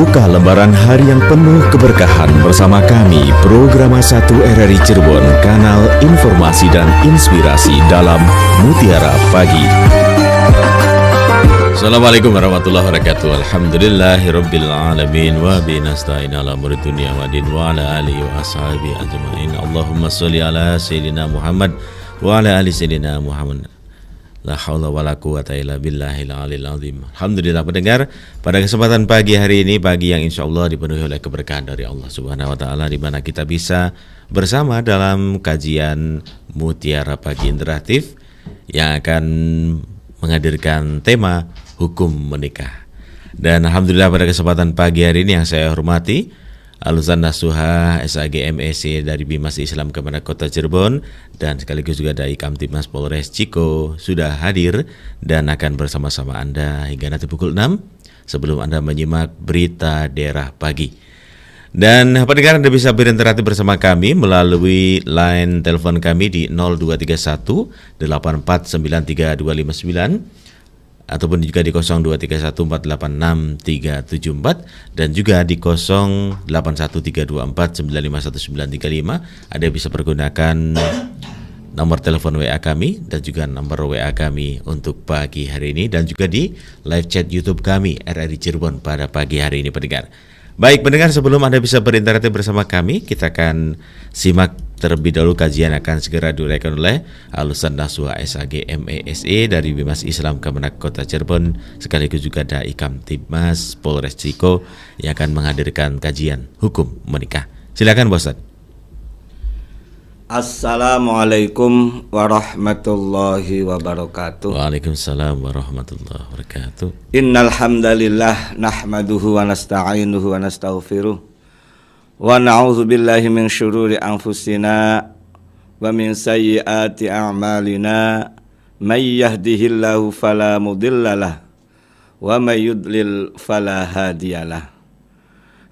Buka lembaran hari yang penuh keberkahan bersama kami, Programa 1 RRI Cirebon, kanal informasi dan inspirasi dalam Mutiara Pagi. Assalamualaikum warahmatullahi wabarakatuh. Alhamdulillahirabbil alamin wa binasta'in ala umuri dunya wa din wa ala alihi wa ashabihi ajmain. Allahumma sholli ala sayyidina Muhammad wa ala ali sayyidina Muhammad. La haula wala quwata illa billahil aliyil azim. Alhamdulillah pendengar, pada kesempatan pagi hari ini, pagi yang insyaallah dipenuhi oleh keberkahan dari Allah Subhanahu wa taala, di mana kita bisa bersama dalam kajian Mutiara Pagi Interaktif yang akan menghadirkan tema hukum menikah. Dan alhamdulillah pada kesempatan pagi hari ini yang saya hormati Alusan Nasuha SAG MEC dari Bimas Islam Kemenak Kota Cirebon dan sekaligus juga dari Kamtibmas Polres Ciko sudah hadir dan akan bersama-sama Anda hingga nanti pukul 6 sebelum Anda menyimak berita daerah pagi. Dan pendengar, Anda bisa berinteraksi bersama kami melalui line telepon kami di 0231 8493259 ataupun juga di 0231486374 dan juga di 081324951935. Anda bisa pergunakan nomor telepon WA kami dan juga nomor WA kami untuk pagi hari ini, dan juga di live chat YouTube kami RRI Cirebon pada pagi hari ini pendengar. Baik pendengar, sebelum Anda bisa berinteraksi bersama kami, kita akan simak terlebih dahulu kajian akan segera diuraikan oleh Alusan Nasuha SAG MESE dari Bimas Islam Kemenak Kota Cirebon sekaligus juga dari Kamtibmas Polres Ciko yang akan menghadirkan kajian hukum menikah. Silakan Bos Ustaz. Assalamualaikum warahmatullahi wabarakatuh. Waalaikumsalam warahmatullahi wabarakatuh. Innal hamdalillah nahmaduhu wa nasta'inuhu wa nastaghfiruh wa na'udzu billahi min syururi anfusina wa min sayyiati a'malina. May yahdihillahu fala mudhillalah wa may yudlil fala hadiyalah.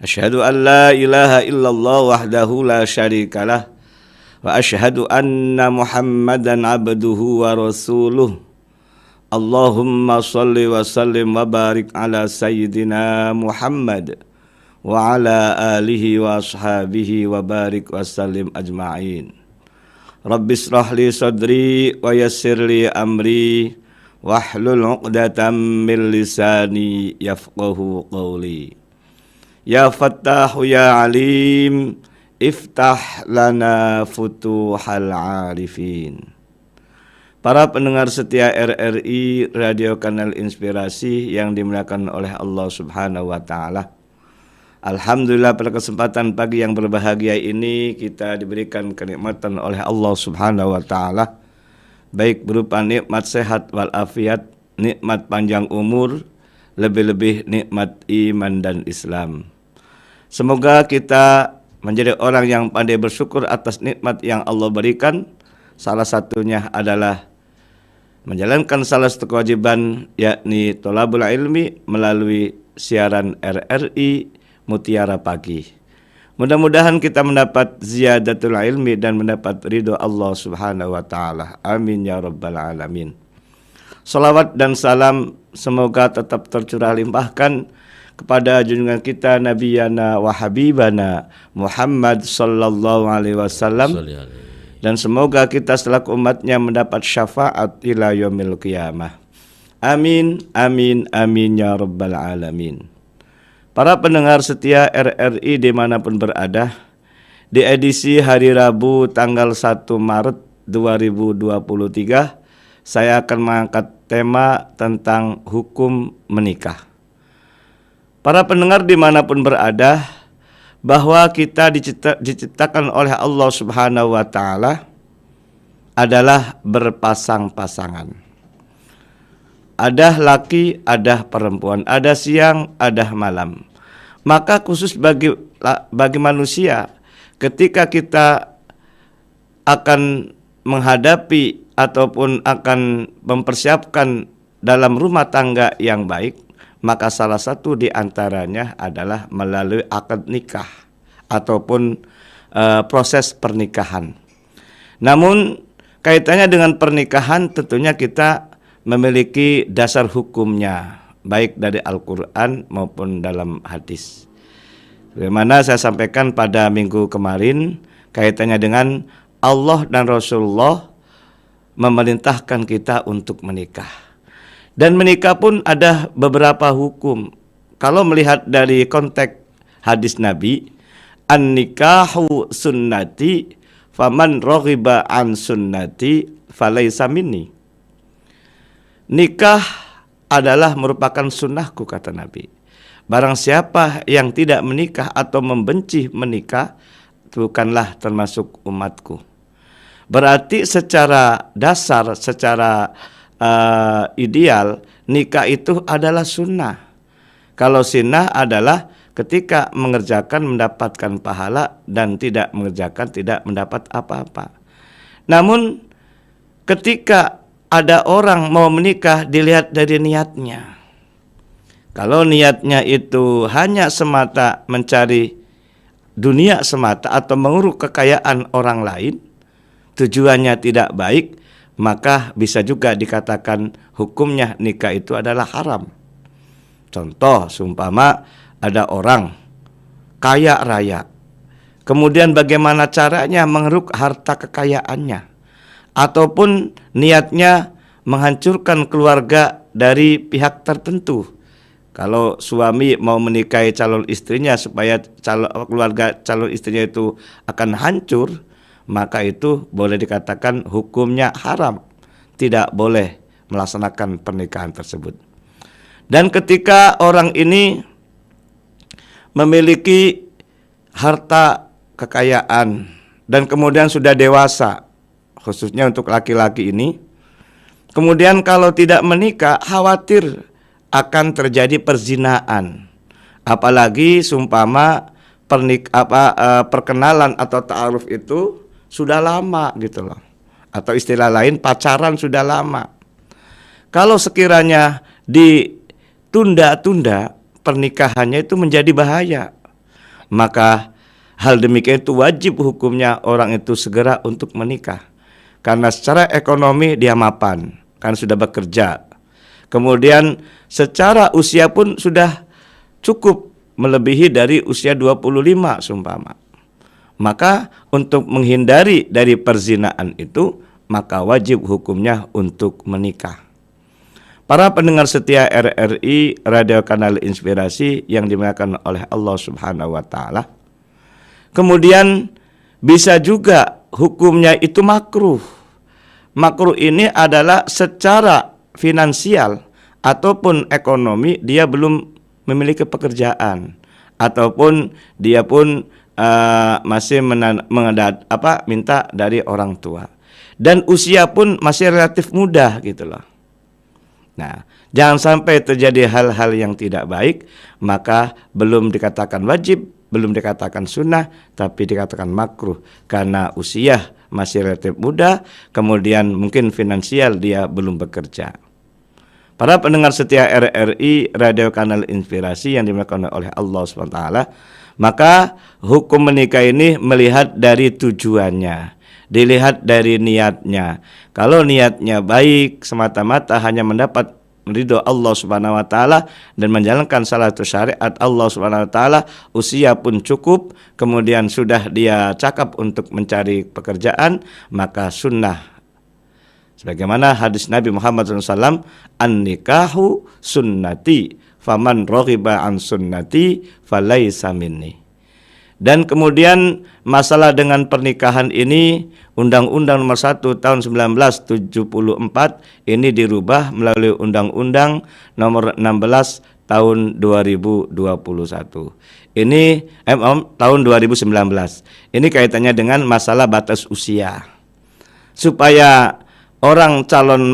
Asyhadu an la ilaha illallah wahdahu la syarikalah wa asyhadu anna Muhammadan abduhu wa rasuluh. Allahumma shalli wa sallim wa barik ala sayyidina Muhammad wa ala alihi wa ashabihi wa barik wa sallim ajma'in. Rabbi israh li sadri wa yassir li amri wahlul 'uqdatam min lisani yafqahu qawli. Ya Fattahu ya Alim, iftah lana futuhal arifin. Para pendengar setia RRI Radio Kanal Inspirasi yang dimuliakan oleh Allah Subhanahu wa taala. Alhamdulillah pada kesempatan pagi yang berbahagia ini kita diberikan kenikmatan oleh Allah Subhanahu wa taala, baik berupa nikmat sehat wal afiat, nikmat panjang umur, lebih-lebih nikmat iman dan Islam. Semoga kita menjadi orang yang pandai bersyukur atas nikmat yang Allah berikan. Salah satunya adalah menjalankan salah satu kewajiban, yakni thalabul ilmi melalui siaran RRI Mutiara Pagi. Mudah-mudahan kita mendapat ziyadatul ilmi dan mendapat ridho Allah Subhanahu wa taala. Amin ya rabbal alamin. Salawat dan salam semoga tetap tercurah limpahkan kepada junjungan kita Nabiyana wa Habibana Muhammad sallallahu alaihi wasallam, dan semoga kita selaku umatnya mendapat syafaat ila yaumil qiyamah. Amin, amin, amin ya rabbal alamin. Para pendengar setia RRI dimanapun berada, di edisi hari Rabu tanggal 1 Maret 2023, saya akan mengangkat tema tentang hukum menikah. Para pendengar dimanapun berada, bahwa kita diciptakan oleh Allah Subhanahu wa taala adalah berpasang-pasangan. Ada laki, ada perempuan, ada siang, ada malam. Maka khusus bagi manusia, ketika kita akan menghadapi ataupun akan mempersiapkan dalam rumah tangga yang baik, maka salah satu di antaranya adalah melalui akad nikah ataupun proses pernikahan. Namun kaitannya dengan pernikahan tentunya kita memiliki dasar hukumnya, baik dari Al-Quran maupun dalam hadis. Bagaimana saya sampaikan pada minggu kemarin kaitannya dengan Allah dan Rasulullah memerintahkan kita untuk menikah. Dan menikah pun ada beberapa hukum. Kalau melihat dari konteks hadis Nabi, an-nikahu sunnati faman raghiba an sunnati falaisa minni. Nikah adalah merupakan sunnahku, kata Nabi. Barang siapa yang tidak menikah atau membenci menikah, bukanlah termasuk umatku. Berarti secara dasar, secara ideal, nikah itu adalah sunnah. Kalau sunnah adalah ketika mengerjakan mendapatkan pahala dan tidak mengerjakan tidak mendapat apa-apa. Namun ketika ada orang mau menikah dilihat dari niatnya. Kalau niatnya itu hanya semata mencari dunia semata atau menguruk kekayaan orang lain, tujuannya tidak baik, maka bisa juga dikatakan hukumnya nikah itu adalah haram. Contoh, seumpama ada orang kaya raya, kemudian bagaimana caranya mengeruk harta kekayaannya, ataupun niatnya menghancurkan keluarga dari pihak tertentu. Kalau suami mau menikahi calon istrinya supaya keluarga calon istrinya itu akan hancur, maka itu boleh dikatakan hukumnya haram. Tidak boleh melaksanakan pernikahan tersebut. Dan ketika orang ini memiliki harta kekayaan dan kemudian sudah dewasa, khususnya untuk laki-laki ini, kemudian kalau tidak menikah khawatir akan terjadi perzinaan. Apalagi seumpama perkenalan atau ta'aruf itu sudah lama gitu loh. Atau istilah lain pacaran sudah lama. Kalau sekiranya ditunda-tunda pernikahannya itu menjadi bahaya. Maka hal demikian itu wajib hukumnya orang itu segera untuk menikah. Karena secara ekonomi dia mapan, kan sudah bekerja. Kemudian secara usia pun sudah cukup melebihi dari usia 25 seumpama. Maka untuk menghindari dari perzinaan itu, maka wajib hukumnya untuk menikah. Para pendengar setia RRI Radio Kanal Inspirasi yang dimuliakan oleh Allah Subhanahu wa taala. Kemudian bisa juga hukumnya itu makruh. Makruh ini adalah secara finansial ataupun ekonomi dia belum memiliki pekerjaan ataupun dia pun masih minta dari orang tua dan usia pun masih relatif muda gitu loh. Nah, jangan sampai terjadi hal-hal yang tidak baik, maka belum dikatakan wajib, belum dikatakan sunnah, tapi dikatakan makruh karena usia masih relatif muda, kemudian mungkin finansial dia belum bekerja. Para pendengar setia RRI Radio Kanal Inspirasi yang dimuliakan oleh Allah SWT, maka hukum menikah ini melihat dari tujuannya, dilihat dari niatnya. Kalau niatnya baik, semata-mata hanya mendapat ridho Allah Subhanahu wa taala dan menjalankan salah satu syariat Allah Subhanahu wa taala, usia pun cukup, kemudian sudah dia cakap untuk mencari pekerjaan, maka sunnah. Sebagaimana hadis Nabi Muhammad SAW, an-nikahu sunnati, faman raghiba an sunnati falaisa minni. Dan kemudian masalah dengan pernikahan ini, Undang-Undang Nomor 1 Tahun 1974 ini dirubah melalui Undang-Undang Nomor 16 Tahun 2021. Ini tahun 2019. Ini kaitannya dengan masalah batas usia. Supaya orang calon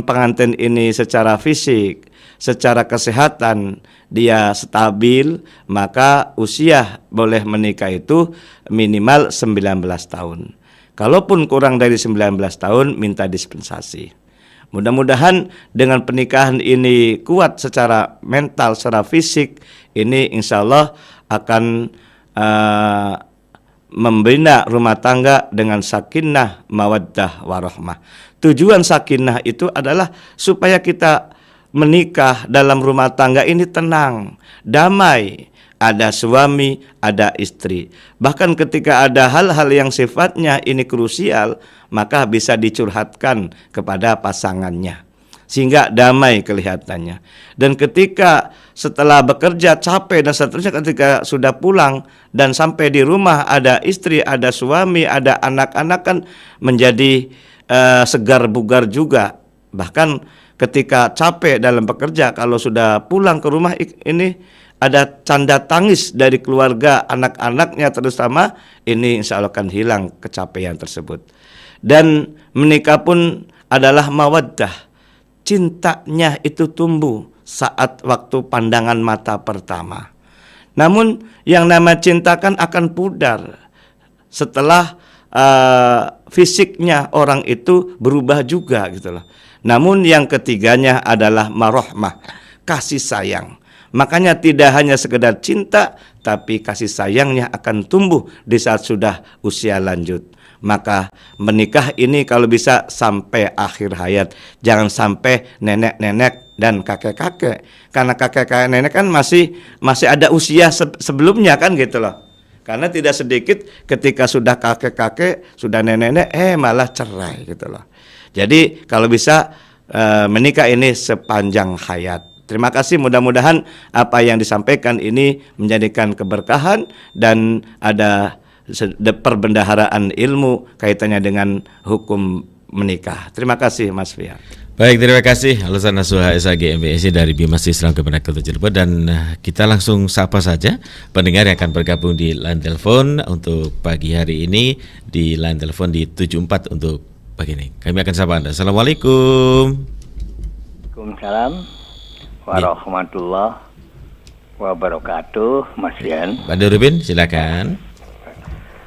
pengantin ini secara fisik, secara kesehatan dia stabil, maka usia boleh menikah itu minimal 19 tahun. Kalaupun kurang dari 19 tahun minta dispensasi. Mudah-mudahan dengan pernikahan ini kuat secara mental, secara fisik, ini insya Allah akan membina rumah tangga dengan sakinah, mawaddah, warahmah. Tujuan sakinah itu adalah supaya kita menikah dalam rumah tangga ini tenang, damai, ada suami, ada istri. Bahkan ketika ada hal-hal yang sifatnya ini krusial, maka bisa dicurhatkan kepada pasangannya, sehingga damai kelihatannya. Dan ketika setelah bekerja capek dan seterusnya, ketika sudah pulang dan sampai di rumah ada istri, ada suami, ada anak-anak, kan menjadi segar bugar juga. Bahkan ketika capek dalam bekerja, kalau sudah pulang ke rumah ini ada tanda tangis dari keluarga, anak-anaknya terutama, ini insya Allah akan hilang kecapean tersebut. Dan menikah pun adalah mawaddah, cintanya itu tumbuh saat waktu pandangan mata pertama. Namun yang nama cinta kan akan pudar setelah fisiknya orang itu berubah juga gitu loh. Namun yang ketiganya adalah marahmah, kasih sayang. Makanya tidak hanya sekedar cinta, tapi kasih sayangnya akan tumbuh di saat sudah usia lanjut. Maka menikah ini kalau bisa sampai akhir hayat, jangan sampai nenek-nenek dan kakek-kakek. Karena kakek-kakek nenek kan masih ada usia sebelumnya kan gitu loh. Karena tidak sedikit ketika sudah kakek-kakek, sudah nenek-nenek, malah cerai gitu loh. Jadi kalau bisa menikah ini sepanjang hayat. Terima kasih, mudah-mudahan apa yang disampaikan ini menjadikan keberkahan dan ada perbendaharaan ilmu kaitannya dengan hukum menikah. Terima kasih Mas Fian. Baik, terima kasih Alasan Nasuha SAG MBSI dari Bimas Islam Kemenak Kota Cirebon. Dan kita langsung sapa saja pendengar yang akan bergabung di line telepon untuk pagi hari ini, di line telepon di 74 untuk pagi ini. Kami akan sapa Anda. Assalamualaikum. Waalaikumsalam warahmatullahi wabarakatuh, Mas Rian. Pak Nurubin, silakan.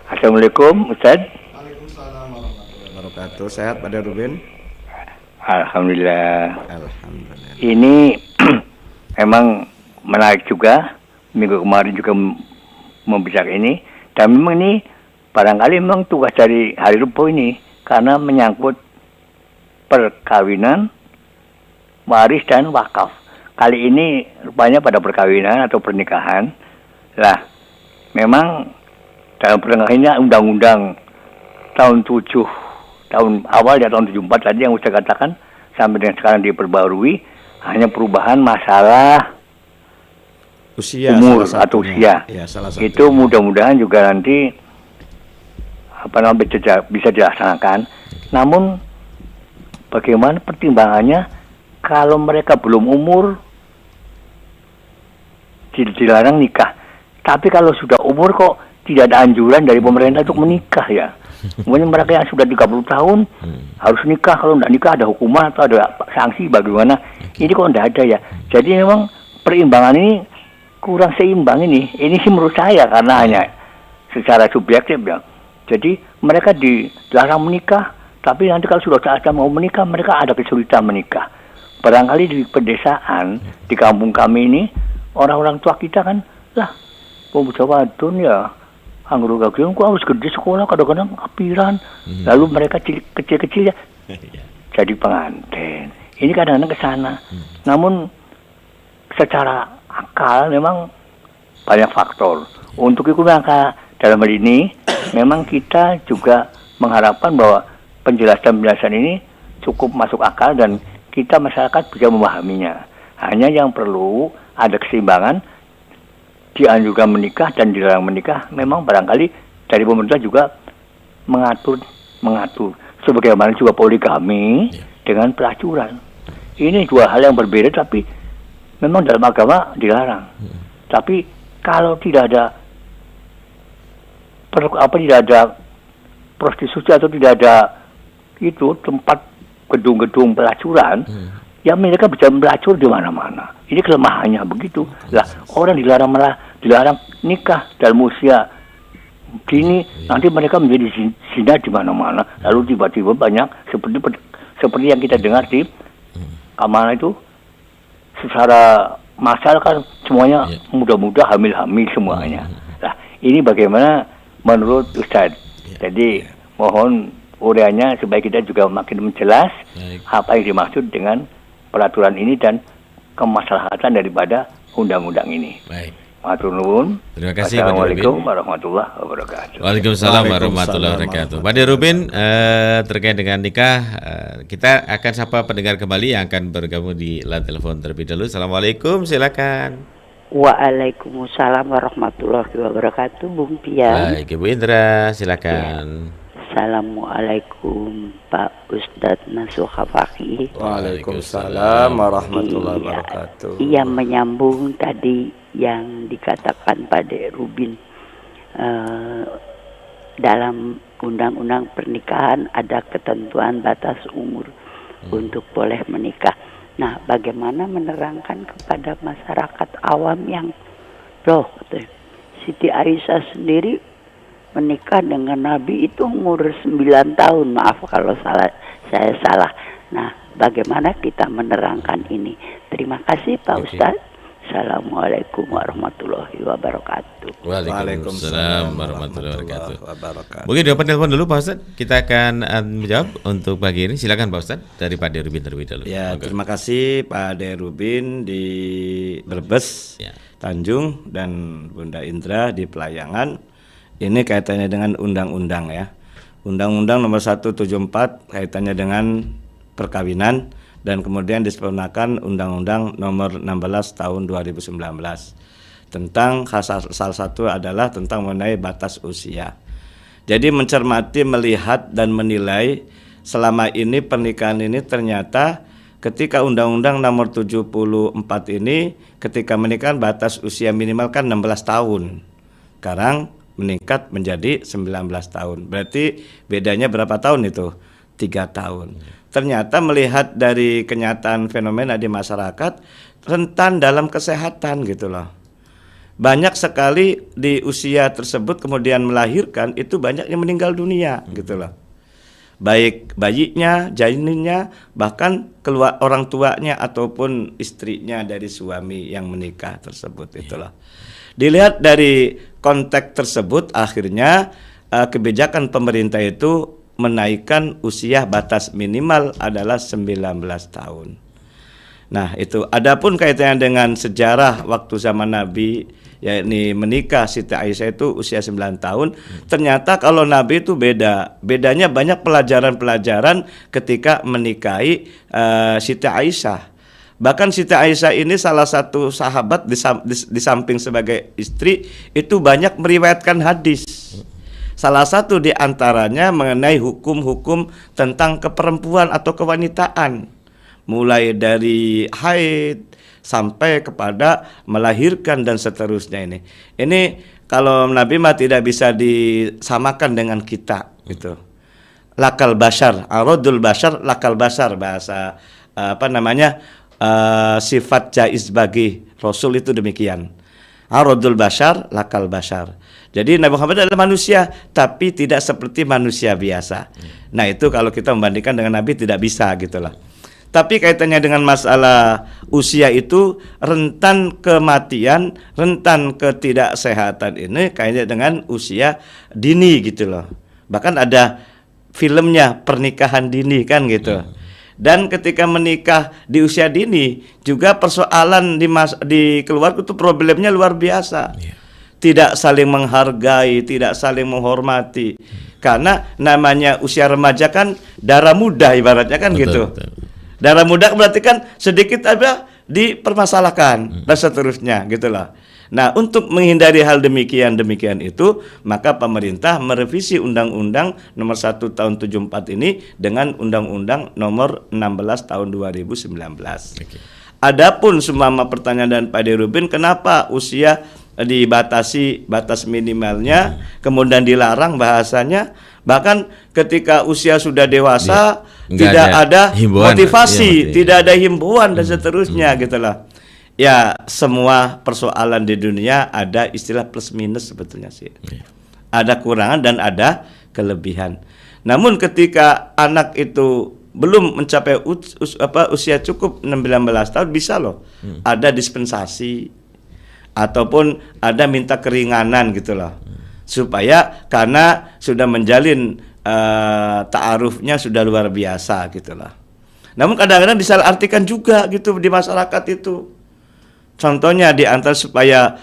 Assalamualaikum, Ustaz. Waalaikumsalam warahmatullahi wabarakatuh. Sehat Pak Nurubin? Alhamdulillah. Alhamdulillah. Ini memang menarik juga. Minggu kemarin juga membicarakan ini. Dan memang ini barangkali memang tugas dari Hari Rebo ini, karena menyangkut perkawinan, waris dan wakaf. Kali ini rupanya pada perkawinan atau pernikahan. Lah, memang dalam pernikahannya undang-undang tahun awal ya tahun 74 tadi yang saya katakan sampai dengan sekarang diperbarui, hanya perubahan masalah usia, umur atau usia. Ya, itu mudah-mudahan juga nanti bisa dilaksanakan. Namun bagaimana pertimbangannya kalau mereka belum umur dilarang nikah, tapi kalau sudah umur kok tidak ada anjuran dari pemerintah untuk menikah ya. Mungkin mereka yang sudah 30 tahun harus nikah, kalau tidak nikah ada hukuman atau ada sanksi bagaimana. Ini kok tidak ada ya. Jadi memang perimbangan ini kurang seimbang ini. Ini sih menurut saya karena hanya secara subjektif ya. Jadi mereka dilarang menikah, tapi nanti kalau sudah saatnya mau menikah, mereka ada kesulitan menikah. Barangkali di pedesaan, di kampung kami ini, orang-orang tua kita kan, lah, pemuda wadon ya, anggur gagian kok harus gede sekolah, kadang-kadang kapiran. Lalu mereka kecil-kecil ya, jadi pengantin. Ini kadang-kadang ke sana. Namun secara akal memang banyak faktor. Untuk itu maka dalam hal ini, memang kita juga mengharapkan bahwa penjelasan-penjelasan ini cukup masuk akal dan kita masyarakat bisa memahaminya. Hanya yang perlu ada keseimbangan, dianjurkan menikah dan dilarang menikah. Memang barangkali dari pemerintah juga mengatur. Sebagaimana juga poligami dengan pelacuran. Ini dua hal yang berbeda, tapi memang dalam agama dilarang. Tapi kalau tidak ada prostitusi atau tidak ada itu tempat gedung-gedung pelacuran, ya mereka bisa melacur di mana-mana. Ini kelemahannya begitu. Lah, orang dilarang nikah dalam usia dini, nanti mereka menjadi zina di mana-mana. Lalu tiba-tiba banyak seperti yang kita dengar di mana itu, secara massal kan semuanya muda-muda hamil-hamil semuanya. Nah, ini bagaimana menurut Ustadz? Jadi mohon uraiannya supaya kita juga makin menjelas apa yang dimaksud dengan peraturan ini dan kemaslahatan daripada undang-undang ini. Baik. Matur nuwun. Terima kasih Pak Assalamualaikum Dirubin. warahmatullahi wabarakatuh. Waalaikumsalam warahmatullahi wabarakatuh. Pak Dirubin, terkait dengan nikah, kita akan sapa pendengar kembali yang akan bergabung di line telepon terlebih dahulu. Assalamualaikum, silakan. Waalaikumsalam warahmatullahi wabarakatuh, Bung Pian. Baik, Ibu Indra, silakan. Assalamualaikum Pak Ustadz Nasuh Faqih. Waalaikumsalam warahmatullahi wabarakatuh. Iya, menyambung tadi yang dikatakan Pak Rubin, dalam undang-undang pernikahan ada ketentuan batas umur untuk boleh menikah. Nah, bagaimana menerangkan kepada masyarakat awam yang Siti Aisyah sendiri menikah dengan Nabi itu umur 9 tahun. Maaf kalau saya salah. Nah, bagaimana kita menerangkan ini? Terima kasih Pak Ustadz. Assalamualaikum warahmatullahi wabarakatuh. Waalaikumsalam warahmatullahi wabarakatuh. Mungkin dapat telepon dulu Pak Ustadz. Kita akan menjawab untuk pagi ini. Silakan Pak Ustadz dari Pak Dirubin terlebih dahulu. Ya, terima kasih Pak Dirubin di Brebes, Tanjung, dan Bunda Indra di Pelayangan. Ini kaitannya dengan undang-undang ya. Undang-undang nomor 174 kaitannya dengan perkawinan, dan kemudian disempurnakan Undang-Undang nomor 16 tahun 2019 tentang salah satu adalah tentang mengenai batas usia. Jadi mencermati, melihat dan menilai selama ini pernikahan ini ternyata ketika Undang-Undang nomor 74 ini ketika menikah batas usia minimal kan 16 tahun. Sekarang meningkat menjadi 19 tahun. Berarti bedanya berapa tahun itu? 3 tahun. Ternyata melihat dari kenyataan fenomena di masyarakat rentan dalam kesehatan gitu loh. Banyak sekali di usia tersebut kemudian melahirkan itu banyak yang meninggal dunia gitu loh. Baik bayinya, janinnya, bahkan keluar orang tuanya ataupun istrinya dari suami yang menikah tersebut itulah. Dilihat dari konteks tersebut akhirnya kebijakan pemerintah itu menaikkan usia batas minimal adalah 19 tahun. Nah, itu adapun kaitannya dengan sejarah waktu zaman Nabi, yakni menikah Siti Aisyah itu usia 9 tahun. Ternyata kalau Nabi itu beda. Bedanya banyak pelajaran-pelajaran ketika menikahi Siti Aisyah. Bahkan Siti Aisyah ini salah satu sahabat di samping sebagai istri itu banyak meriwayatkan hadis. Salah satu di antaranya mengenai hukum-hukum tentang keperempuan atau kewanitaan. Mulai dari haid sampai kepada melahirkan dan seterusnya ini. Ini kalau Nabi mah tidak bisa disamakan dengan kita gitu. Lakal bashar, aradul bashar, lakal bashar bahasa sifat jaiz bagi Rasul itu demikian. Aradul bashar, lakal bashar. Jadi Nabi Muhammad adalah manusia, tapi tidak seperti manusia biasa. Nah itu kalau kita membandingkan dengan Nabi tidak bisa gitulah. Tapi kaitannya dengan masalah usia itu rentan kematian, rentan ketidaksehatan ini kaitannya dengan usia dini gitu loh. Bahkan ada filmnya Pernikahan Dini kan gitu. Dan ketika menikah di usia dini juga persoalan di keluarga itu problemnya luar biasa. Tidak saling menghargai, tidak saling menghormati. Karena namanya usia remaja kan darah muda ibaratnya kan gitu. Darah muda berarti kan sedikit ada dipermasalahkan dan seterusnya gitulah. Nah, untuk menghindari hal demikian itu, maka pemerintah merevisi Undang-Undang nomor 1 tahun 74 ini dengan Undang-Undang nomor 16 tahun 2019. Adapun sumama pertanyaan dan Pak Dirubin, kenapa usia dibatasi batas minimalnya, kemudian dilarang bahasanya, bahkan ketika usia sudah dewasa tidak ada motivasi, tidak ada himbauan dan seterusnya gitulah. Ya, semua persoalan di dunia ada istilah plus minus sebetulnya sih. Ada kurangan dan ada kelebihan. Namun ketika anak itu belum mencapai usia cukup 19 tahun bisa loh. Ada dispensasi ataupun ada minta keringanan gitu loh. Supaya karena sudah menjalin ta'arufnya sudah luar biasa gitu loh. Namun kadang-kadang disalahartikan juga gitu di masyarakat itu. Contohnya di antara supaya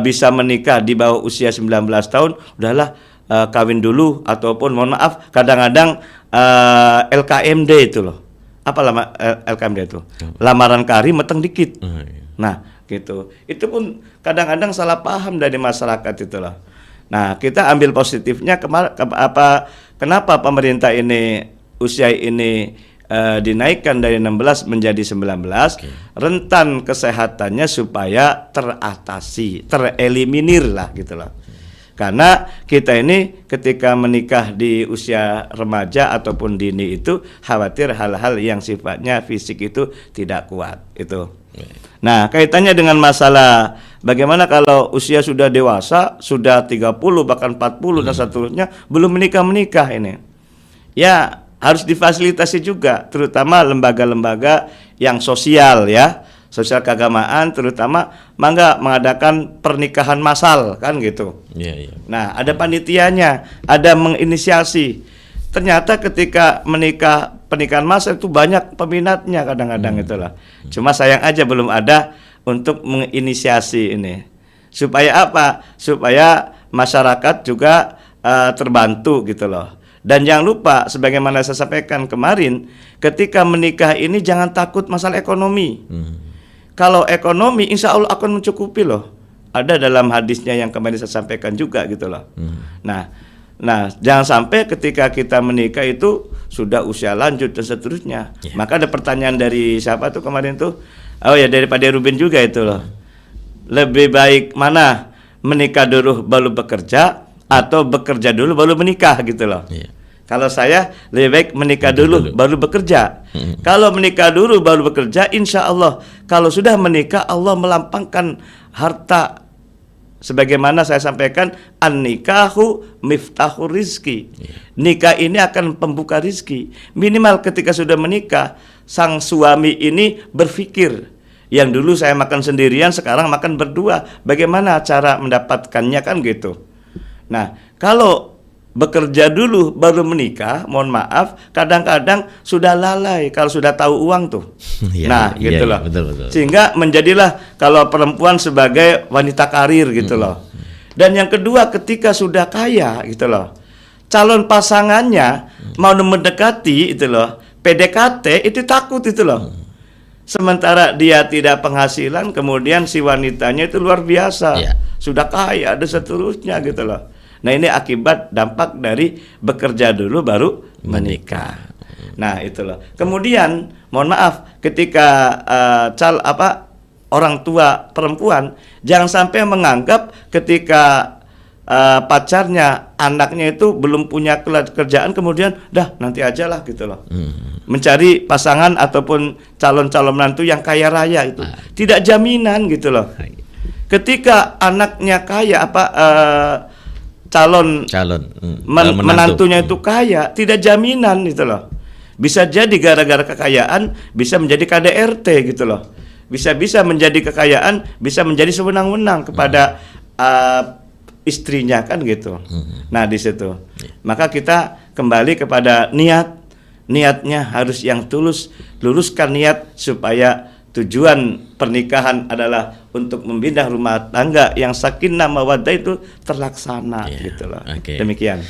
bisa menikah di bawah usia 19 tahun, udahlah kawin dulu, ataupun mohon maaf kadang-kadang LKMD itu loh. Apa LKMD itu? Lamaran kari meteng dikit. Nah, gitu. Itu pun kadang-kadang salah paham dari masyarakat itu loh. Nah, kita ambil positifnya kenapa pemerintah ini usia ini dinaikkan dari 16 menjadi 19, rentan kesehatannya supaya teratasi, tereliminir lah gitu loh. Karena kita ini ketika menikah di usia remaja ataupun dini itu khawatir hal-hal yang sifatnya fisik itu tidak kuat itu. Nah, kaitannya dengan masalah bagaimana kalau usia sudah dewasa, sudah 30 bahkan 40 dan seterusnya belum menikah ini. Ya, harus difasilitasi juga, terutama lembaga-lembaga yang sosial ya, sosial keagamaan, terutama mangga mengadakan pernikahan massal kan gitu. Nah, ada panitianya, ada menginisiasi. Ternyata ketika pernikahan massal itu banyak peminatnya kadang-kadang itulah. Cuma sayang aja belum ada untuk menginisiasi ini. Supaya apa? Supaya masyarakat juga terbantu gitu loh. Dan jangan lupa, sebagaimana saya sampaikan kemarin, ketika menikah ini jangan takut masalah ekonomi. Kalau ekonomi, insya Allah akan mencukupi loh. Ada dalam hadisnya yang kemarin saya sampaikan juga gitu loh. Nah, jangan sampai ketika kita menikah itu sudah usia lanjut dan seterusnya. Maka ada pertanyaan dari siapa tuh kemarin tuh? Oh ya, dari Pak Derubin juga itu loh. Lebih baik mana, menikah dulu baru bekerja atau bekerja dulu baru menikah gitu loh. Kalau saya lebih baik menikah dulu baru bekerja. Kalau menikah dulu baru bekerja, insya Allah kalau sudah menikah Allah melampangkan harta. Sebagaimana saya sampaikan, an-nikahu miftahur rizki. Nikah ini akan pembuka rizki. Minimal ketika sudah menikah, sang suami ini berpikir, yang dulu saya makan sendirian, sekarang makan berdua. Bagaimana cara mendapatkannya kan gitu. Nah, kalau bekerja dulu baru menikah, mohon maaf, kadang-kadang sudah lalai kalau sudah tahu uang tuh. Gitu loh. Betul. Sehingga menjadilah kalau perempuan sebagai wanita karir gitu loh. Dan yang kedua, ketika sudah kaya gitu loh, calon pasangannya mau mendekati itu loh, PDKT itu takut itu loh. Sementara dia tidak penghasilan, kemudian si wanitanya itu luar biasa, sudah kaya dan seterusnya gitu loh. Nah, ini akibat dampak dari bekerja dulu baru menikah. Nah, itu loh. Kemudian mohon maaf, ketika orang tua perempuan jangan sampai menganggap ketika pacarnya, anaknya itu belum punya kerjaan, kemudian dah nanti aja lah gitu loh. Mencari pasangan ataupun calon-calon menantu yang kaya raya itu tidak jaminan gitu loh. Ketika anaknya kaya calon menantunya itu kaya, tidak jaminan gitu loh. Bisa jadi gara-gara kekayaan bisa menjadi KDRT gitu loh. Bisa menjadi kekayaan, bisa menjadi sewenang-wenang kepada istrinya kan gitu. Nah, di situ. Maka kita kembali kepada niatnya harus yang tulus, luruskan niat supaya tujuan pernikahan adalah untuk membina rumah tangga yang sakinah mawaddah itu terlaksana gitu loh. Demikian.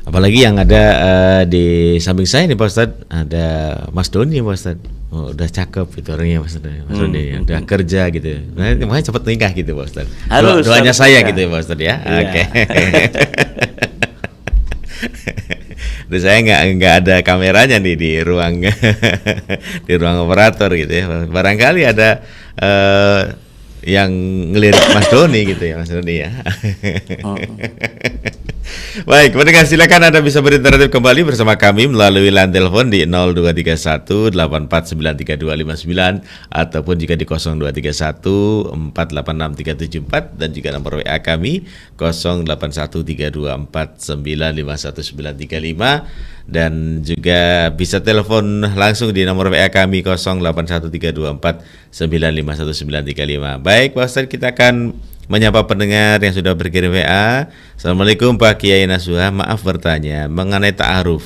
Apalagi yang ada di samping saya nih Pak Ustadz, ada Mas Doni Pak Ustadz. Oh, udah cakep itu orangnya Mas Doni, udah kerja gitu. Nah, makanya cepat nikah gitu Pak Ustadz. Doanya saya gitu ya Pak Ustadz ya. Terus saya nggak ada kameranya nih di ruang di ruang operator gitu ya. Barangkali ada yang ngelirik Mas Doni gitu ya Mas Doni ya. Baik, pendengar silakan Anda bisa berinteraktif kembali bersama kami melalui line telepon di 0231 84932259 ataupun jika di 0231 486374 dan juga nomor WA kami 081324951935 dan juga bisa telepon langsung di nomor WA kami 081324951935. Baik, Pak Ustadz, kita akan menyapa pendengar yang sudah berkirim WA. Assalamualaikum Pak Kiai Nasuha, maaf bertanya mengenai ta'aruf.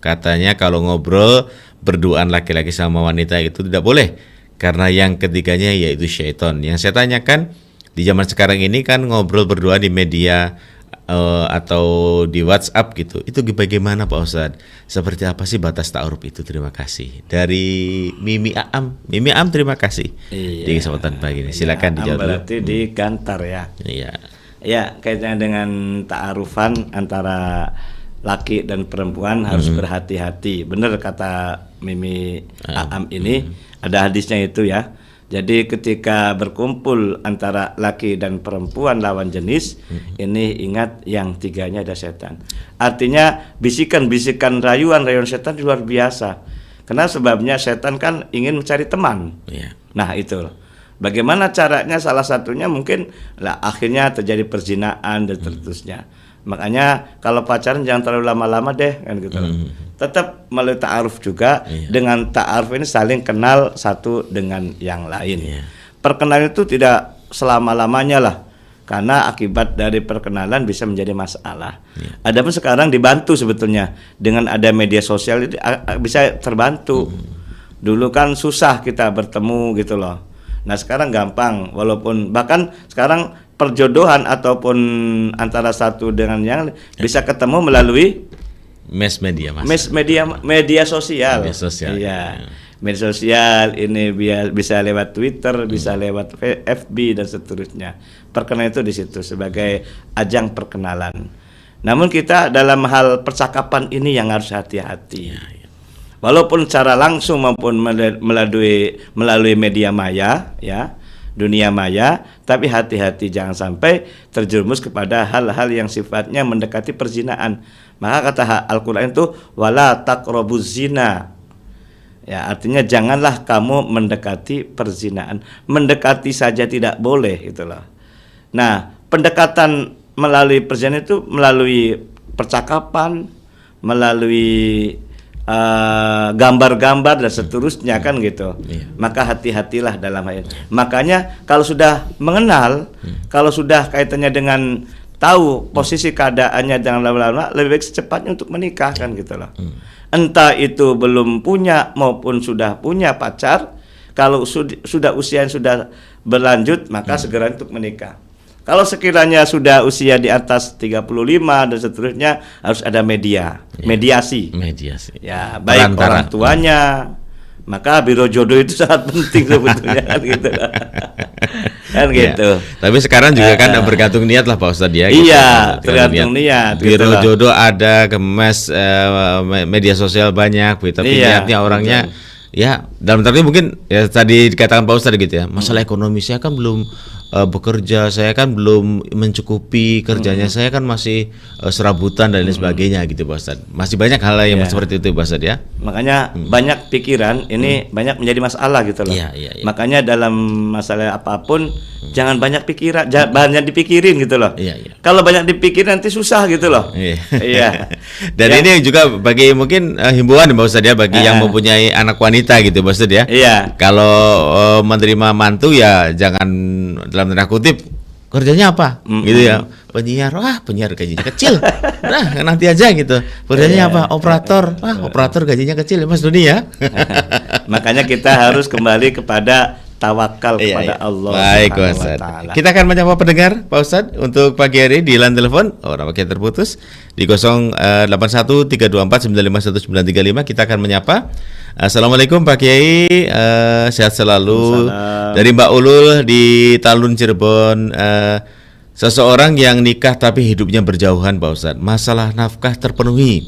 Katanya kalau ngobrol berduaan laki-laki sama wanita itu tidak boleh karena yang ketiganya yaitu syaitan. Yang saya tanyakan, di zaman sekarang ini kan ngobrol berdua di media atau di WhatsApp gitu. Itu bagaimana Pak Ustadz? Seperti apa sih batas ta'aruf itu? Terima kasih. Dari Mimi Aam. Mimi Aam, terima kasih. Di kesempatan pagi ini. Silakan dijawab. Berarti di Gantar ya. Iya. Ya, kaitannya dengan ta'arufan antara laki dan perempuan harus berhati-hati. Benar kata Mimi Aam ini, ada hadisnya itu ya. Jadi ketika berkumpul antara laki dan perempuan lawan jenis, ini ingat yang tiganya ada setan. Artinya bisikan-bisikan rayuan setan luar biasa. Karena sebabnya setan kan ingin mencari teman. Nah itu. Bagaimana caranya? Salah satunya mungkin akhirnya terjadi perzinaan dan seterusnya. Makanya kalau pacaran jangan terlalu lama-lama deh kan gitu. Tetap melalui ta'aruf juga. Dengan ta'aruf ini saling kenal satu dengan yang lain. Perkenalan itu tidak selama-lamanya lah, karena akibat dari perkenalan bisa menjadi masalah. Adapun sekarang dibantu sebetulnya dengan ada media sosial itu bisa terbantu. Dulu kan susah kita bertemu gitu loh. Nah sekarang gampang, walaupun bahkan sekarang perjodohan ataupun antara satu dengan yang bisa ketemu melalui media sosial. Iya. Media sosial ini bisa lewat Twitter, bisa lewat FB dan seterusnya. Perkenalan itu di situ sebagai ajang perkenalan. Namun kita dalam hal percakapan ini yang harus hati-hati. Walaupun secara langsung maupun melalui media maya ya, dunia maya, tapi hati-hati jangan sampai terjerumus kepada hal-hal yang sifatnya mendekati perzinaan. Maka kata Al-Qur'an itu wala taqrabuz zina. Ya, artinya janganlah kamu mendekati perzinaan. Mendekati saja tidak boleh itulah. Nah, pendekatan melalui perzinaan itu melalui percakapan, melalui gambar-gambar dan seterusnya kan gitu. Maka hati-hatilah dalam hal ini. Makanya kalau sudah mengenal, kalau sudah kaitannya dengan tahu posisi keadaannya dengan lama-lama, lebih baik secepatnya untuk menikah kan gitu loh. Entah itu belum punya maupun sudah punya pacar, kalau sudah usia yang sudah berlanjut maka segera untuk menikah. Kalau sekiranya sudah usia di atas 35 dan seterusnya harus ada mediasi. Ya, baik orang tuanya. Maka biro jodoh itu sangat penting sebetulnya kan gitu. Kan gitu. Tapi sekarang juga kan bergantung niat lah Pak Ustadz ya. Iya, tergantung niat. Biro jodoh ada, kemes media sosial banyak, tapi niatnya orangnya ya dalam arti mungkin ya tadi dikatakan Pak Ustadz gitu ya. Masalah ekonomi saya kan belum bekerja, saya kan belum mencukupi kerjanya, saya kan masih serabutan dan lain sebagainya gitu Pak Ustadz. Masih banyak hal yang seperti itu Pak Ustadz ya. Makanya banyak pikiran ini banyak menjadi masalah gitu loh. Makanya dalam masalah apapun jangan banyak pikiran, banyak dipikirin gitu loh. Kalau banyak dipikirin nanti susah gitu loh. Dan ini juga bagi mungkin himbauan Pak Ustadz ya bagi yang mempunyai anak wanita gitu Pak Ustadz ya. Kalau menerima mantu ya jangan dalam tanda kutip kerjanya apa gitu ya, penyiar gajinya kecil, nah nanti aja gitu. Kerjanya apa? Operator gajinya kecil Mas Doni ya. Makanya kita harus kembali kepada tawakal kepada Allah. Baik Pak Ustadz. Kita akan menyapa pendengar Pak Ustadz untuk pagi hari di line telepon. Orang pakai terputus di 081324951935. Kita akan menyapa. Assalamualaikum Pak Kiai, sehat selalu. Dari Mbak Ulul di Talun Cirebon. Seseorang yang nikah tapi hidupnya berjauhan Pak Ustadz. Masalah nafkah terpenuhi,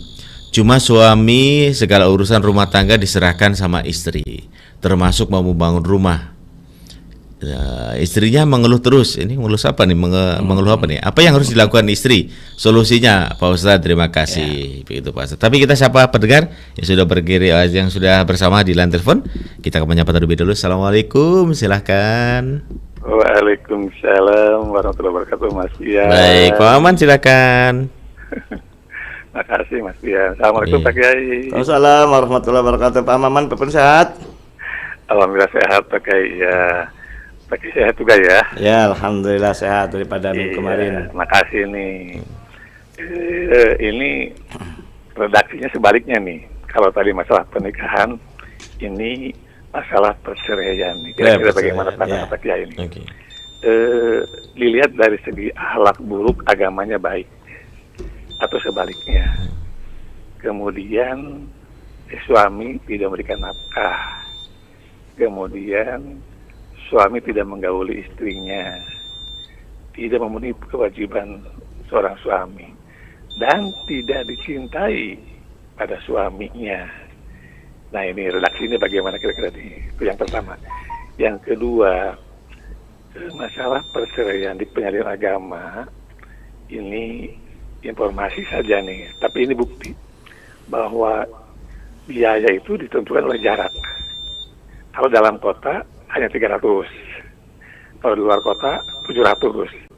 cuma suami segala urusan rumah tangga diserahkan sama istri, termasuk mau membangun rumah. Istrinya mengeluh terus. Ini mengeluh apa nih? Mengeluh apa nih? Apa yang harus dilakukan istri? Solusinya Pak Ustadz, terima kasih. Begitu Pak Ustadz. Tapi kita siapa pendengar yang sudah yang sudah bersama di line telepon. Kita akan menyapa terlebih dulu. Assalamualaikum, silahkan. Waalaikumsalam warahmatullahi wabarakatuh Mas Bian. Baik, Pak Aman silakan. Makasih Mas Bian. Assalamualaikum Pak Kiai. Waalaikumsalam warahmatullahi wabarakatuh. Pak Maman, Bapak sehat? Alhamdulillah sehat Pak Kiai ya. Pak Kiai sehat juga ya? Ya, alhamdulillah sehat daripada minggu kemarin. Makasih nih. Ini redaksinya sebaliknya nih. Kalau tadi masalah pernikahan, ini masalah perceraian nih. Kira-kira bagaimana pandangan Pak Kiai ini? dilihat dari segi akhlak buruk, agamanya baik, atau sebaliknya. Kemudian suami tidak memberikan nafkah, kemudian suami tidak menggauli istrinya, tidak memenuhi kewajiban seorang suami, dan tidak dicintai pada suaminya. Nah, ini redaksinya bagaimana kira-kira ini? Itu yang pertama. Yang kedua, masalah perceraian di pengadilan agama, ini informasi saja nih, tapi ini bukti bahwa biaya itu ditentukan oleh jarak. Kalau dalam kota hanya 300, kalau di luar kota 700.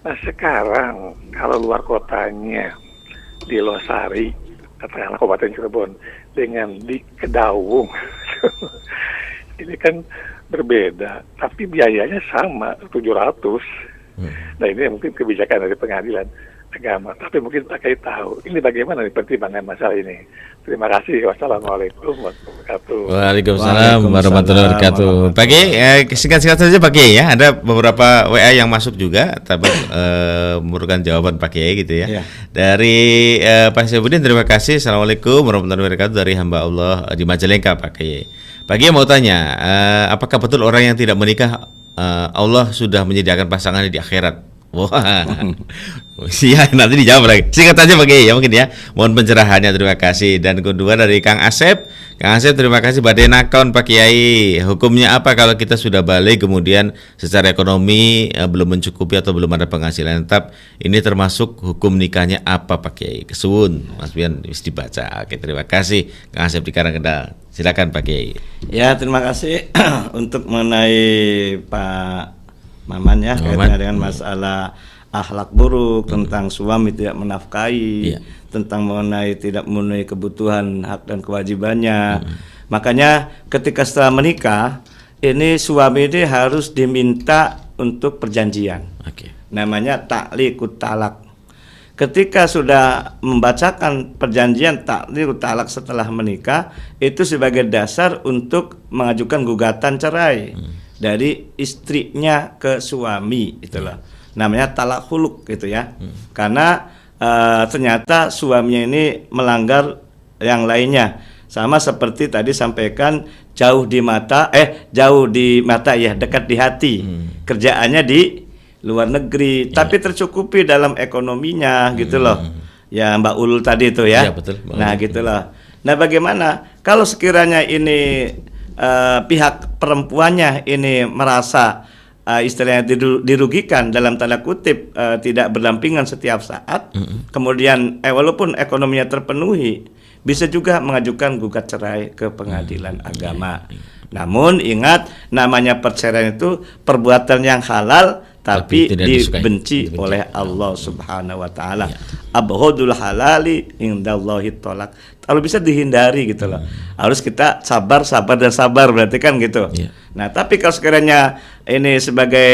Nah, sekarang kalau luar kotanya di Losari, katakanlah Kabupaten Cirebon, dengan di Kedaung, ini kan berbeda, tapi biayanya sama 700. Nah, ini mungkin kebijakan dari pengadilan agama, tapi mungkin pakai tahu ini bagaimana nih pertimbangan masalah ini. Terima kasih. Wassalamualaikum warahmatullahi wabarakatuh. Waalaikumsalam warahmatullahi wabarakatuh. Pak Kiai, singkat-singkat saja Pak Kiai ya. Ada beberapa WA yang masuk juga, tapi memerlukan jawaban Pak Kiai gitu ya. Dari Pak Syabudin, terima kasih. Assalamualaikum warahmatullahi wabarakatuh, dari hamba Allah di Majalengka, Pak Kiai. Pak Kiai mau tanya, apakah betul orang yang tidak menikah Allah sudah menyediakan pasangannya di akhirat? Wah, iya, nanti dijawab lagi. Singkat aja Pak Kiai ya mungkin ya. Mohon pencerahannya, terima kasih. Dan kedua dari Kang Asep. Kang Asep, terima kasih. Badai nakon Pak Kiai. Hukumnya apa kalau kita sudah balik kemudian secara ekonomi belum mencukupi atau belum ada penghasilan tetap? Ini termasuk hukum nikahnya apa Pak Kiai? Kesuwun, Mas Bian harus dibaca. Oke, terima kasih Kang Asep di Karangkendal. Silakan Pak Kiai. Ya, terima kasih untuk mengenai Pak Maman ya, kaitannya dengan masalah akhlak buruk, tentang suami tidak menafkahi, tentang mengenai tidak memenuhi kebutuhan hak dan kewajibannya. Makanya ketika setelah menikah, ini suami ini harus diminta untuk perjanjian. Namanya ta'liqut talak. Ketika sudah membacakan perjanjian ta'liqut talak setelah menikah, itu sebagai dasar untuk mengajukan gugatan cerai dari istrinya ke suami, itulah namanya talak huluk gitu ya. Karena ternyata suaminya ini melanggar yang lainnya, sama seperti tadi sampaikan, jauh di mata ya, dekat di hati. Kerjaannya di luar negeri, tapi tercukupi dalam ekonominya gitu loh. Ya, Mbak Ulul tadi itu ya. Betul, nah gitulah. Nah, bagaimana kalau sekiranya ini pihak perempuannya ini merasa istilahnya dirugikan dalam tanda kutip, tidak berdampingan setiap saat, kemudian walaupun ekonominya terpenuhi, bisa juga mengajukan gugat cerai ke pengadilan agama. Namun ingat, namanya perceraian itu perbuatan yang halal tapi dibenci oleh Allah Subhanahu wa taala. Abghadul halali indallahi tolak. Kalau bisa dihindari gitu loh. Harus kita sabar dan sabar, berarti kan gitu. Nah, tapi kalau sekiranya ini sebagai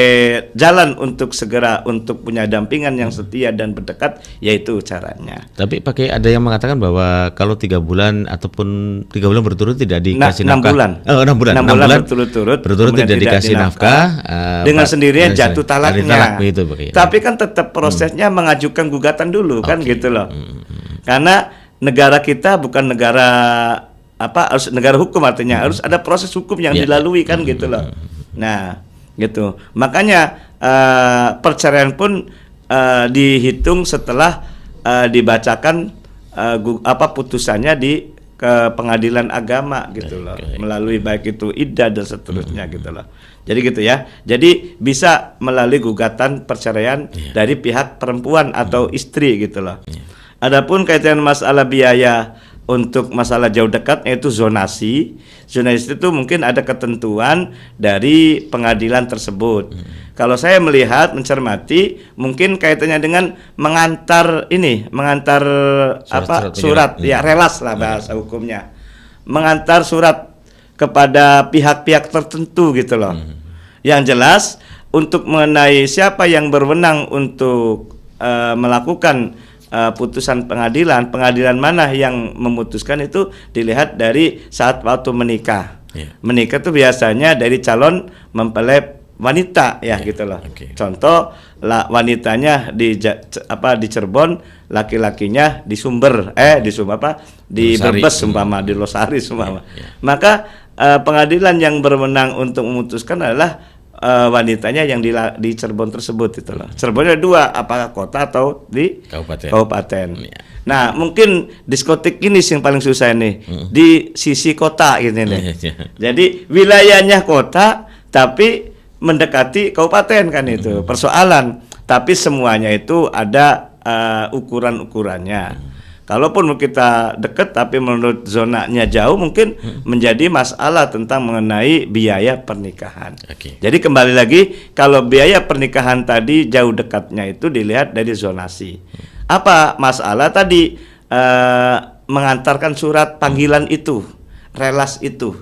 jalan untuk segera untuk punya dampingan yang setia dan berdekat, yaitu caranya. Tapi pakai ada yang mengatakan bahwa kalau 3 bulan ataupun 3 bulan berturut tidak dikasih nafkah. 6 bulan berturut tidak dikasih nafkah, dengan sendirinya jatuh talaknya. Begitu, tapi kan tetap prosesnya mengajukan gugatan dulu kan gitu loh. Karena negara kita bukan negara harus negara hukum, artinya harus ada proses hukum yang dilalui kan gitu loh. Nah, gitu. Makanya perceraian pun dihitung setelah dibacakan putusannya di ke pengadilan agama gitu loh, melalui baik itu iddah dan seterusnya gitu loh. Jadi gitu ya. Jadi bisa melalui gugatan perceraian dari pihak perempuan atau istri gitu loh. Adapun kaitan masalah biaya untuk masalah jauh dekat, yaitu zonasi. Zonasi itu mungkin ada ketentuan dari pengadilan tersebut. Kalau saya melihat, mencermati, mungkin kaitannya dengan mengantar surat ya, relas lah bahasa hukumnya. Mengantar surat kepada pihak-pihak tertentu gitu loh. Yang jelas untuk mengenai siapa yang berwenang untuk melakukan putusan pengadilan mana yang memutuskan, itu dilihat dari saat waktu menikah. Menikah itu biasanya dari calon mempelai wanita ya gitu loh. Oke. Contoh wanitanya di di Cirebon, laki-lakinya di Sumber di Losari. Brebes umpama, di Losari umpama. Ya. Maka pengadilan yang berwenang untuk memutuskan adalah wanitanya yang di Cirebon tersebut itu loh. Cirebon ada 2, apakah kota atau di kabupaten. Ya. Nah, mungkin diskotik ini yang paling susah nih di sisi kota gitu nih. Jadi wilayahnya kota tapi mendekati kabupaten kan itu persoalan. Tapi semuanya itu ada ukuran-ukurannya. Kalaupun kita dekat tapi menurut zonanya jauh, mungkin menjadi masalah tentang mengenai biaya pernikahan. Oke. Jadi kembali lagi, kalau biaya pernikahan tadi jauh dekatnya itu dilihat dari zonasi. Apa masalah tadi mengantarkan surat panggilan itu, relas itu.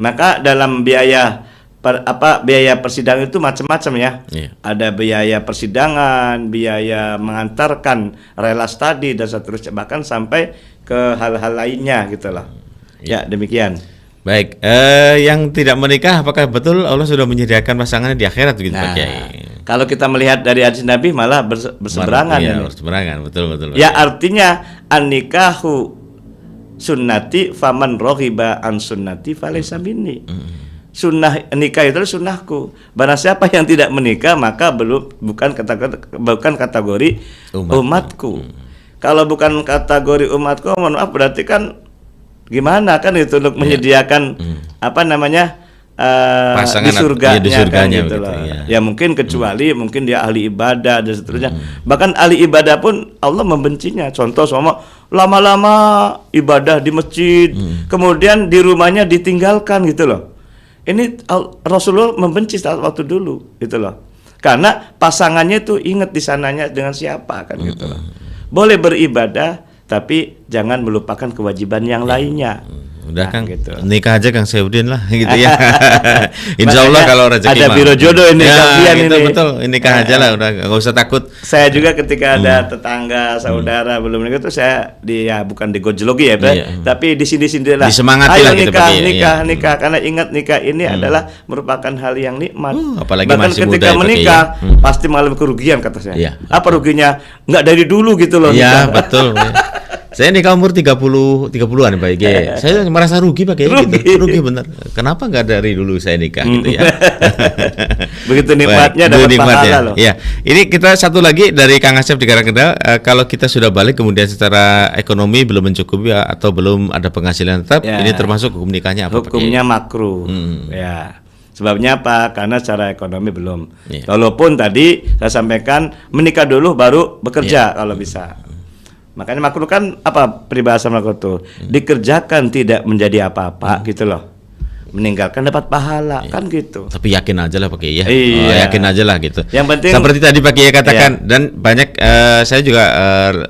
Maka dalam biaya biaya persidangan itu macam-macam ya. Iya. Ada biaya persidangan, biaya mengantarkan relas tadi dan seterusnya, bahkan sampai ke hal-hal lainnya gitu loh. Ya, demikian. Baik, yang tidak menikah apakah betul Allah sudah menyediakan pasangannya di akhirat begitu Pak Kiai? Kalau kita melihat dari hadis Nabi malah berseberangan Iya, ini. berseberangan, betul. Ya, artinya an-nikahu sunnati faman raghiba an sunnati falaysa minni. Sunnah nikah itu sunnahku. Barang siapa yang tidak menikah maka bukan kategori umatku. Kalau bukan kategori umatku, mohon maaf, berarti kan gimana kan itu untuk menyediakan pasangan di surganya, di surganya kan, gitu begitu, loh. ya. Ya mungkin kecuali mungkin dia ahli ibadah dan seterusnya. Bahkan ahli ibadah pun Allah membencinya. Contoh sama lama-lama ibadah di masjid, kemudian di rumahnya ditinggalkan gitu loh. Ini Rasulullah membenci saat waktu dulu gitu loh. Karena pasangannya itu ingat di sananya dengan siapa kan gitu loh. Boleh beribadah tapi jangan melupakan kewajiban yang lainnya. Udah Kang, gitu. nikah aja Kang Saudin lah gitu ya. Insya Allah kalau rezeki ada biro jodoh ini gitu, ini. Betul, nikah aja lah, udah nggak usah takut. Saya juga ketika ada tetangga saudara belum nikah itu saya bukan digojlogi ya, tapi di sini lah. Disemangati lah gitu, nikah karena ingat nikah ini adalah merupakan hal yang nikmat. Apalagi bahkan masih ketika muda menikah pasti mengalami kerugian kata saya. Iya. Apa ruginya? Nggak dari dulu gitu loh. Iya, betul. Saya nikah umur 30-an Pak Kiai. Saya merasa rugi Pak Kiai gitu. Rugi bener. Kenapa nggak dari dulu saya nikah gitu ya. Begitu nikmatnya dapat pahala loh. Ya. Ini kita satu lagi dari Kang Asep di Karangkendal, kalau kita sudah balik kemudian secara ekonomi belum mencukupi atau belum ada penghasilan tetap, ini termasuk hukum nikahnya apa Pak Kiai? Hukumnya makruh. Ya. Sebabnya apa? Karena secara ekonomi belum. Iya. Walaupun tadi saya sampaikan menikah dulu baru bekerja kalau bisa. Makanya makruh kan apa peribahasa makruh itu? Dikerjakan tidak menjadi apa-apa gitu loh. Meninggalkan dapat pahala kan gitu. Tapi yakin aja lah Pak Kiai ya. Iya. Yakin aja lah gitu. Yang penting seperti tadi Pak Kiai katakan dan banyak saya juga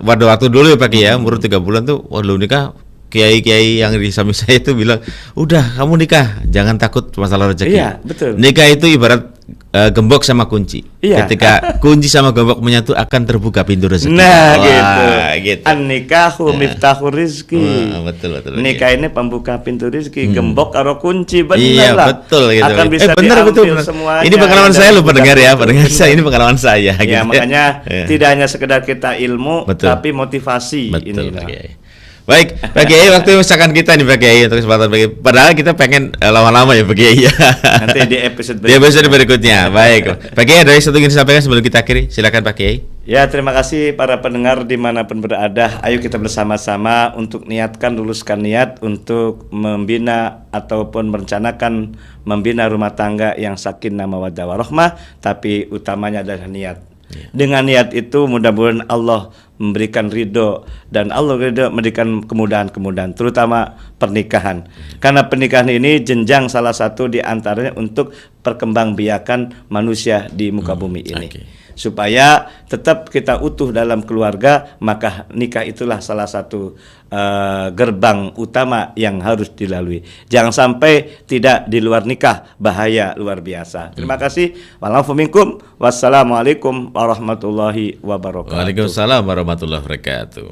waktu dulu ya Pak Kiai ya, umur 3 bulan tuh waduh nikah, kiai-kiai yang di samping saya itu bilang, "Udah, kamu nikah, jangan takut masalah rezeki." Iya, betul. Nikah itu ibarat gembok sama kunci. Iya. Ketika kunci sama gembok menyatu akan terbuka pintu rezeki. Nah, Wah, gitu. An-nikahu miftahur rizki. Betul. Nikah ini pembuka pintu rezeki, gembok karo kunci, benar Iya, lah. betul gitu. Akan bisa benar, diambil semuanya. Ini pengalaman saya loh pendengar ya, pendengar saya ini Iya. pengalaman saya Ya, gitu. makanya tidak hanya sekedar kita ilmu, Betul. tapi motivasi. Betul, inilah. Pak Kiai. Baik, Pak Kiai, waktu misalkan kita nih Pak Kiai untuk kesempatan Pak Kiai. Padahal kita pengen lama-lama ya Pak Kiai ya. Nanti di episode Di episode berikutnya. Baik, Pak Kiai ada yang satu ingin disampaikan sebelum kita akhiri. Silakan Pak Kiai. Ya, terima kasih para pendengar dimanapun berada. Ayo kita bersama-sama untuk niatkan, luluskan niat untuk membina ataupun merencanakan membina rumah tangga yang sakinah mawaddah warahmah, tapi utamanya adalah niat. Dengan niat itu mudah-mudahan Allah memberikan ridho, dan Allah ridho memberikan kemudahan-kemudahan, terutama pernikahan. Karena pernikahan ini jenjang salah satu di antaranya untuk perkembangbiakan manusia di muka bumi ini. Supaya tetap kita utuh dalam keluarga, maka nikah itulah salah satu gerbang utama yang harus dilalui. Jangan sampai tidak di luar nikah, bahaya luar biasa. Terima kasih. Wassalamualaikum warahmatullahi wabarakatuh. Waalaikumsalam warahmatullahi wabarakatuh.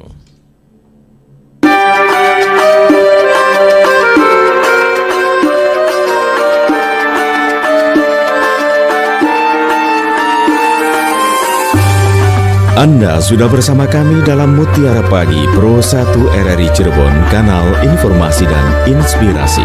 Anda sudah bersama kami dalam Mutiara Pagi Pro 1 RRI Cirebon, kanal informasi dan inspirasi.